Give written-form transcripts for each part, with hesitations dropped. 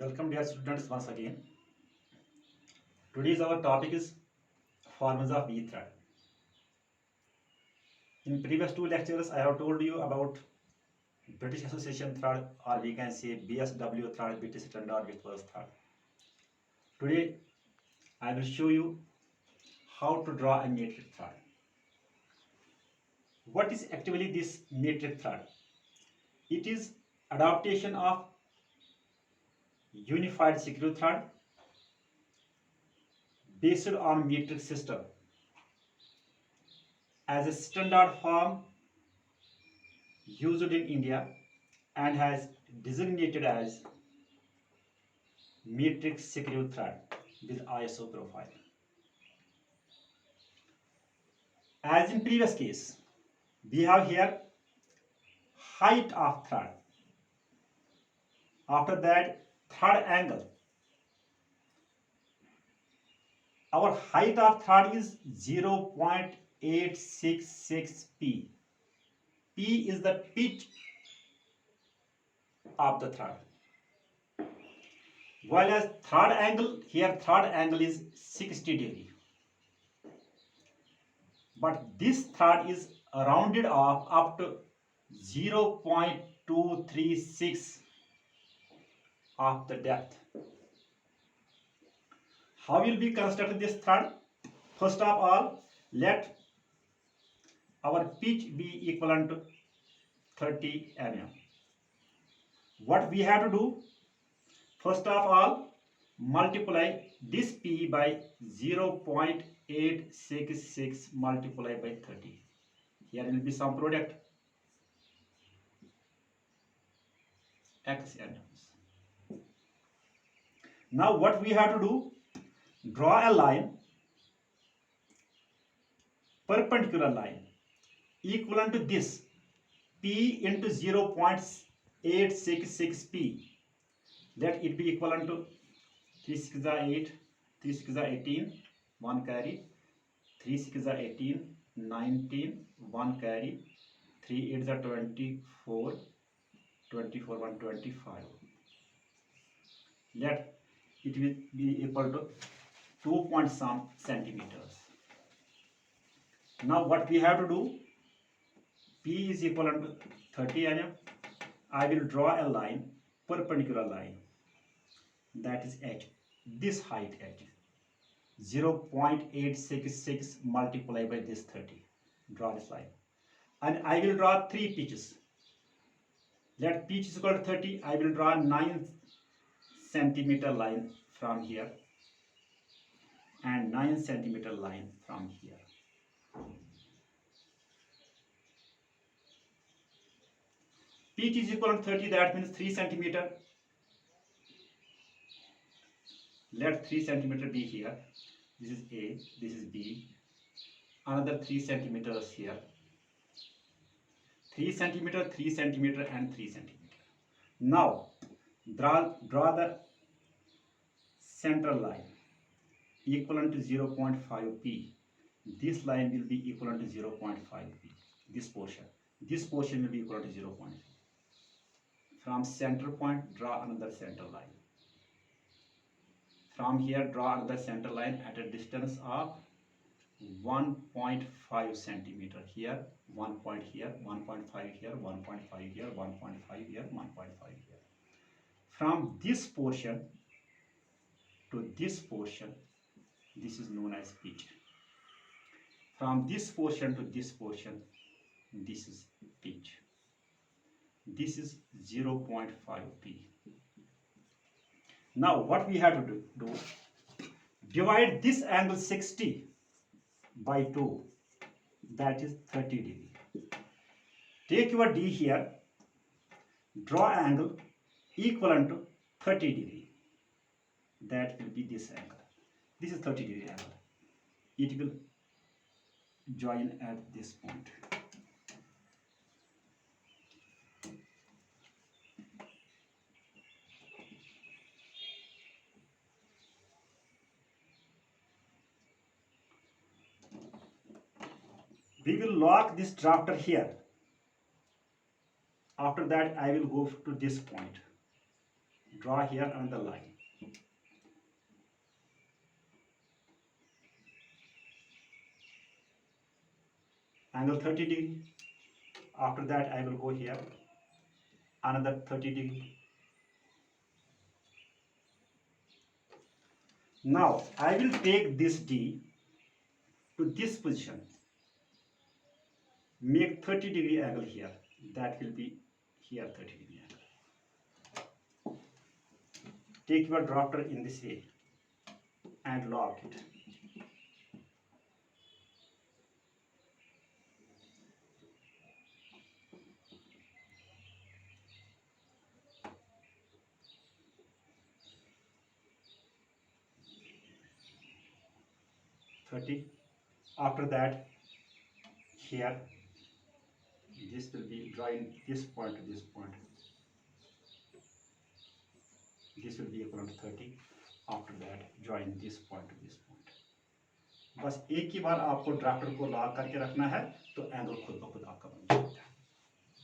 Welcome dear students once again. Today's our topic is formulas of V thread. In previous two lectures I have told you about British Association thread, or we can say BSW thread, British Standard Whitworth thread. Today I will show you how to draw a metric thread. What is actually this metric thread? It is adaptation of unified screw thread based on metric system as a standard form used in India and has designated as metric screw thread with ISO profile. As in previous case, we have here height of thread. After that, thread angle. Our height of thread is 0.866 P. P is the pitch of the thread. While as thread angle, here thread angle is 60 degree. But this thread is rounded off up to 0.236 of the depth. How will we construct this thread? First of all, let our pitch be equivalent to 30 mm. What we have to do? First of all, multiply this P by 0.866 multiplied by 30. Here will be some product X and Y. Now what we have to do? Draw a line, perpendicular line, equivalent to this P into 0.866 P. Let it be equivalent to 3 6 is 8, 3 6 is 18, 1 carry, 3 6 is 18, 19, 1 carry, 3 8 is 24, 24 1 25. Let it will be equal to 2 point some centimeters. Now what we have to do? P is equivalent to 30 mm. I will draw a line, perpendicular line, that is H, this height H, 0.866 multiplied by this 30. Draw this line. And I will draw three pitches. Let pitch is equal to 30. I will draw 9 centimeter line from here and 9 centimeter line from here. Pitch is equal to 30, that means 3 centimeter. Let 3 centimeter be here. This is A, this is B. Another 3 centimeters here. 3 centimeter, 3 centimeter and 3 centimeter. Now draw the central line equivalent to 0.5 P. This line will be equivalent to 0.5 P. This portion will be equal to 0.5. From center point, draw another center line. From here, draw another center line at a distance of 1.5 centimeter. Here, 1 point here, 1.5 here, 1.5 here, 1.5 here, 1.5 here. From this portion to this portion, this is known as pitch. From this portion to this portion, this is pitch. This is 0.5 P. Now what we have to do? Divide this angle 60 by 2, that is 30 degree. Take your D here, draw angle equivalent to 30 degree. That will be this angle. This is 30 degree angle. It will join at this point. We will lock this drafter here. After that, I will go to this point. draw here on the line. Angle 30 degree. After that I will go here, another 30 degree. Now I will take this D to this position, make 30 degree angle here, that will be here 30 degree angle. Take your drafter in this way and lock it. After that, here this will be drawing this point to this point. This will be equal to 30. After that, join this point to this point. बस एक ही बार आपको drafter को lock करके रखना है तो angle खुद ब खुद आपका बन जाता है.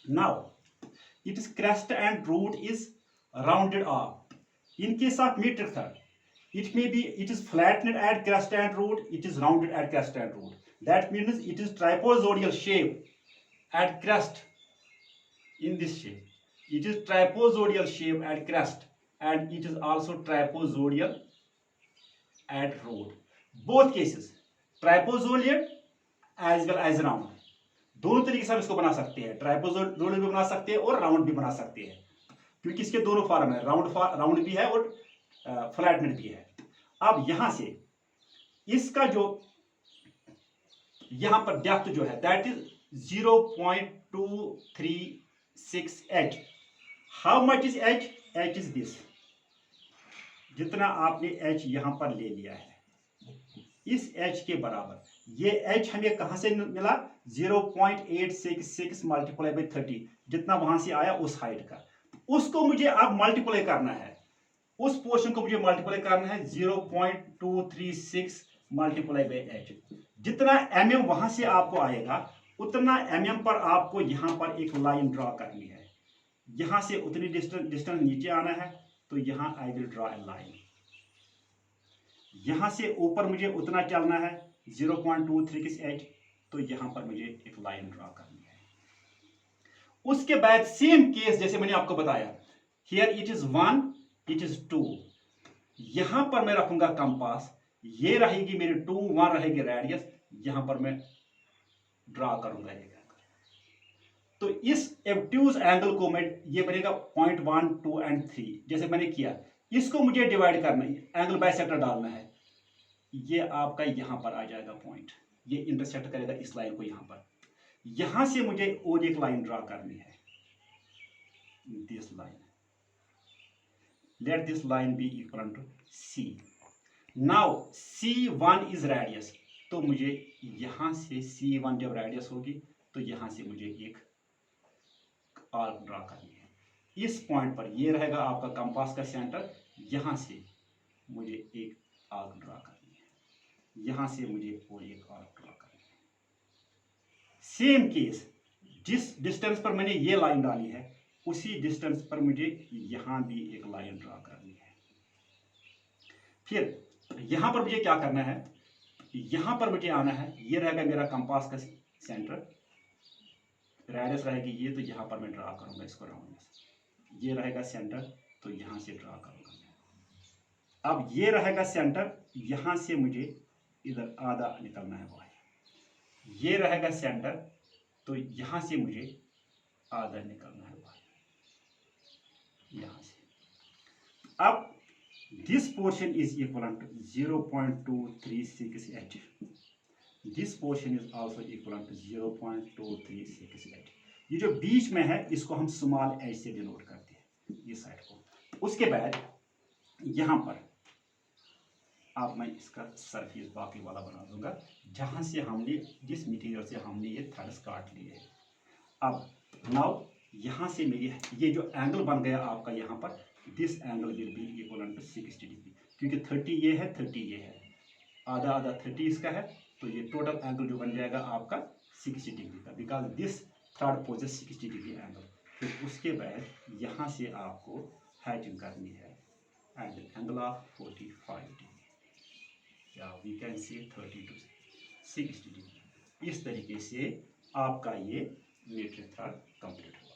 Now, its crest and root is rounded off. In case of metric third, it is flattened at crest and root, it is rounded at crest and root. That means it is trapezoidal shape at crest in this shape. It is trapezoidal shape at crest and it is also trapezoidal at root. Both cases, trapezoidal as well as round. दोनों तरीके से हम इसको बना सकते हैं, ट्राइपोजोइडल भी बना सकते हैं और राउंड भी बना सकते हैं, क्योंकि इसके दोनों फॉर्म है, राउंड भी है और फ्लैटनेड भी है. अब यहां से इसका जो यहां पर डेप्थ जो है that is 0.236 h. How much is h? h is this, जितना आपने h यहां पर ले लिया है इस h के बराबर. ये h हमें कहां से मिला? 0.866 मल्टीप्लाई बाई 30, जितना वहां से आया उस हाइट का. उसको मुझे अब मल्टीप्लाई करना है, उस पोर्शन को मुझे मल्टीप्लाई करना है 0.236 मल्टीप्लाई बाई h. जितना mm वहां से आपको आएगा उतना mm पर आपको यहां पर एक लाइन ड्रॉ करनी है. यहां से उतनी डिस्टेंस नीचे आना है तो यहां I will draw a line. यहां से ऊपर मुझे उतना चलना है 0.236 h, तो यहां पर मुझे एक लाइन ड्रॉ करनी है. उसके बाद सेम केस जैसे मैंने आपको बताया, here it is 1, it is 2. यहां पर मैं रखूंगा कंपास, ये रहेगी मेरी 2, 1 रहेगी रेडियस, यहां पर मैं ड्रॉ करूंगा एक एंगल. तो इस एब्ट्यूज एंगल को मैं, ये बनेगा 0.1, 2 एंड 3 जैसे मैंने किया. इसको मुझे डिवाइड करना है, एंगल बाइसेक्टर डालना है. ये आपका यहां पर आ जाएगा पॉइंट, ये इंटरसेक्ट करेगा इस लाइन को यहां पर. यहां से मुझे और एक लाइन ड्रॉ करनी है, this line. Let this line be equal to C. Now C1 is radius, तो मुझे यहां से C1 जब रेडियस होगी तो यहां से मुझे एक आर्क ड्रॉ करनी है. इस पॉइंट पर ये रहेगा आपका कंपास का सेंटर, यहां से मुझे एक आर्क ड्रॉ करनी है, यहां से मुझे और एक आर्क ड्रॉ करनी है. सेम केस, जिस डिस्टेंस पर मैंने ये लाइन डाली है उसी डिस्टेंस पर मुझे यहां भी एक लाइन ड्रॉ करनी है. फिर यहां पर मुझे क्या करना है, यहां पर मुझे आना है, ये रहेगा मेरा कंपास का सेंटर, रेडियस रहेगी ये, तो यहां पर मैं ड्रॉ करूंगा इसको राउंडनेस. ये रहेगा सेंटर, तो यहां से ड्रॉ करूंगा. अब ये रहेगा सेंटर, यहां से मुझे इधर आधा निकलना है बाहर. ये रहेगा सेंटर, तो यहां से मुझे आधा निकलना है बाहर, यहां से. अब this portion is equal to 0.236 h. This portion is also equal to 0.236 h. ये जो बीच में है इसको हम स्मॉल h से डिनोट करते हैं, इस साइड को. उसके बाद यहां पर अब मैं इसका सरफेस बाकी वाला बना दूंगा, जहां से हमने, जिस मटेरियल से हमने ये थ्रेड्स काट लिए हैं. अब नाउ यहां से मेरी ये जो एंगल बन गया आपका यहां पर, this angle will be equal to 60 degree, क्योंकि 30 ये है, 30 ये है, आधा आधा 30 इसका है, तो ये टोटल एंगल जो बन जाएगा आपका 60 डिग्री का, because this thread poses 60 degree angle. फिर उसके बाद यहां से आपको हैचिंग करनी है at the angle of 45 degree या we can say 30 to 60 degree. इस तरीके से आपका ये मीटर थ्रेड कंप्लीट हो